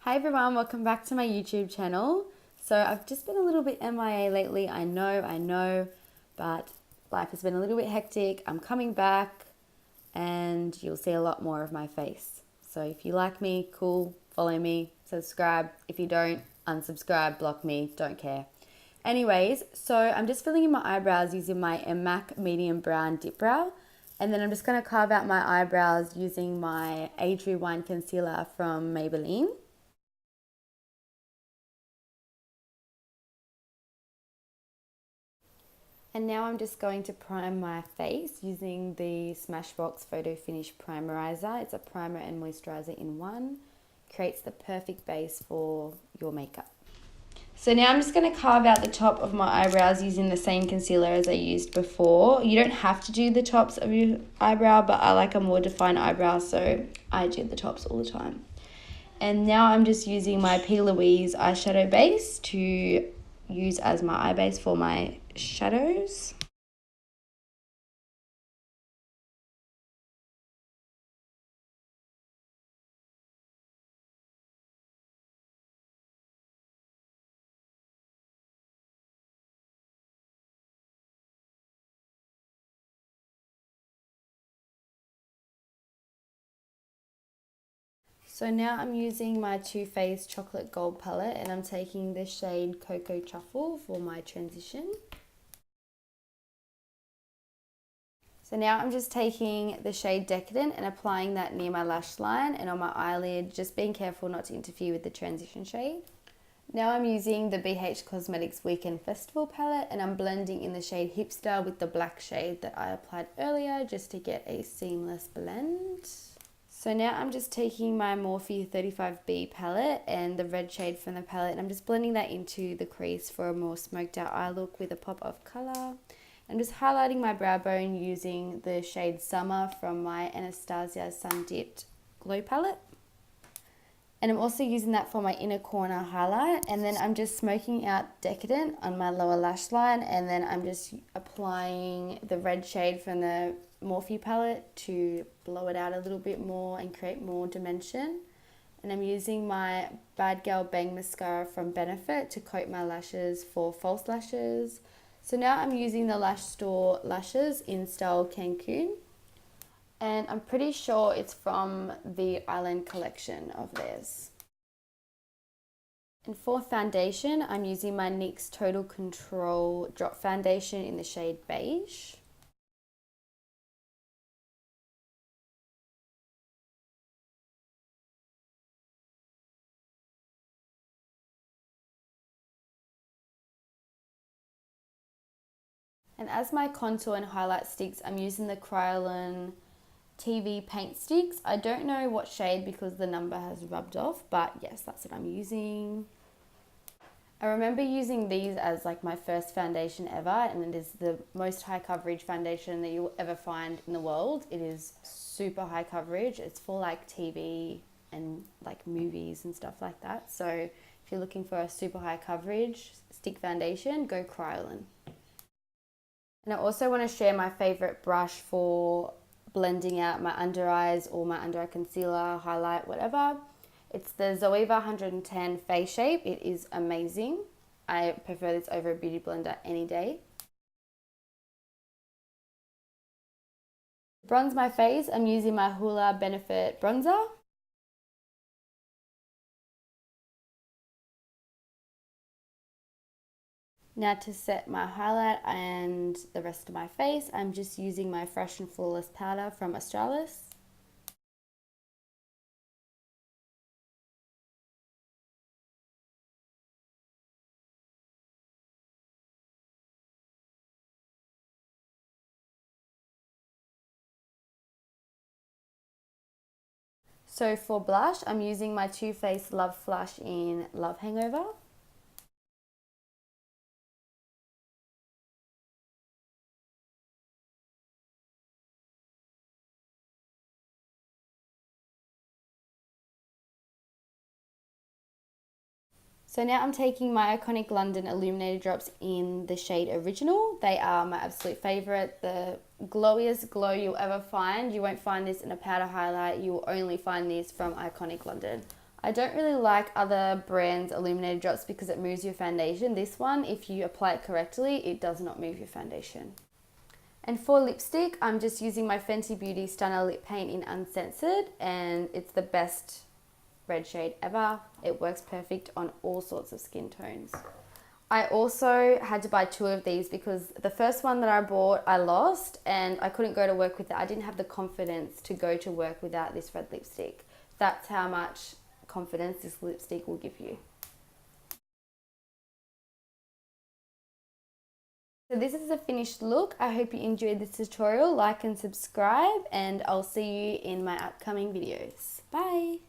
Hi everyone, welcome back to my YouTube channel. So I've just been a little bit MIA lately, I know, but life has been a little bit hectic. I'm coming back and you'll see a lot more of my face. So if you like me, cool, follow me, subscribe. If you don't, unsubscribe, block me, don't care. Anyways, so I'm just filling in my eyebrows using my MAC medium brown dip brow. And then I'm just going to carve out my eyebrows using my Age Rewind concealer from Maybelline. And now I'm just going to prime my face using the Smashbox Photo Finish Primerizer. It's a primer and moisturizer in one. Creates the perfect base for your makeup. So now I'm just going to carve out the top of my eyebrows using the same concealer as I used before. You don't have to do the tops of your eyebrow, but I like a more defined eyebrow, so I do the tops all the time. And now I'm just using my P. Louise eyeshadow base to use as my eye base for my shadows. So now I'm using my Too Faced Chocolate Gold palette and I'm taking the shade Cocoa Truffle for my transition. So now I'm just taking the shade Decadent and applying that near my lash line and on my eyelid, just being careful not to interfere with the transition shade. Now I'm using the BH Cosmetics Weekend Festival palette and I'm blending in the shade Hipster with the black shade that I applied earlier just to get a seamless blend. So now I'm just taking my Morphe 35B palette and the red shade from the palette and I'm just blending that into the crease for a more smoked out eye look with a pop of colour. I'm just highlighting my brow bone using the shade Summer from my Anastasia Sun Dipped Glow palette. And I'm also using that for my inner corner highlight, and then I'm just smoking out Decadent on my lower lash line, and then I'm just applying the red shade from the Morphe palette to blow it out a little bit more and create more dimension. And I'm using my Bad Girl Bang mascara from Benefit to coat my lashes for false lashes. So now I'm using the Lash Store lashes in Style Cancun. And I'm pretty sure it's from the Island collection of theirs. And for foundation, I'm using my NYX Total Control Drop Foundation in the shade Beige. And as my contour and highlight sticks, I'm using the Kryolan TV paint sticks. I don't know what shade because the number has rubbed off, but yes, that's what I'm using. I remember using these as like my first foundation ever, and it is the most high coverage foundation that you'll ever find in the world. It is super high coverage. It's for like TV and like movies and stuff like that. So if you're looking for a super high coverage stick foundation, go Kryolan. And I also want to share my favorite brush for blending out my under eyes or my under eye concealer, highlight, whatever. It's the Zoeva 110 Face Shape. It is amazing. I prefer this over a beauty blender any day. To bronze my face, I'm using my Hoola Benefit bronzer. Now to set my highlight and the rest of my face, I'm just using my Fresh and Flawless powder from Australis. So for blush, I'm using my Too Faced Love Flush in Love Hangover. So now I'm taking my Iconic London Illuminator drops in the shade Original. They are my absolute favourite, the glowiest glow you'll ever find. You won't find this in a powder highlight, you will only find this from Iconic London. I don't really like other brands' illuminated drops because it moves your foundation. This one, if you apply it correctly, it does not move your foundation. And for lipstick, I'm just using my Fenty Beauty Stunner Lip Paint in Uncensored, and it's the best red shade ever. It works perfect on all sorts of skin tones. I also had to buy 2 of these because the first one that I bought I lost and I couldn't go to work with it. I didn't have the confidence to go to work without this red lipstick. That's how much confidence this lipstick will give you. So this is the finished look. I hope you enjoyed this tutorial. Like and subscribe, and I'll see you in my upcoming videos. Bye!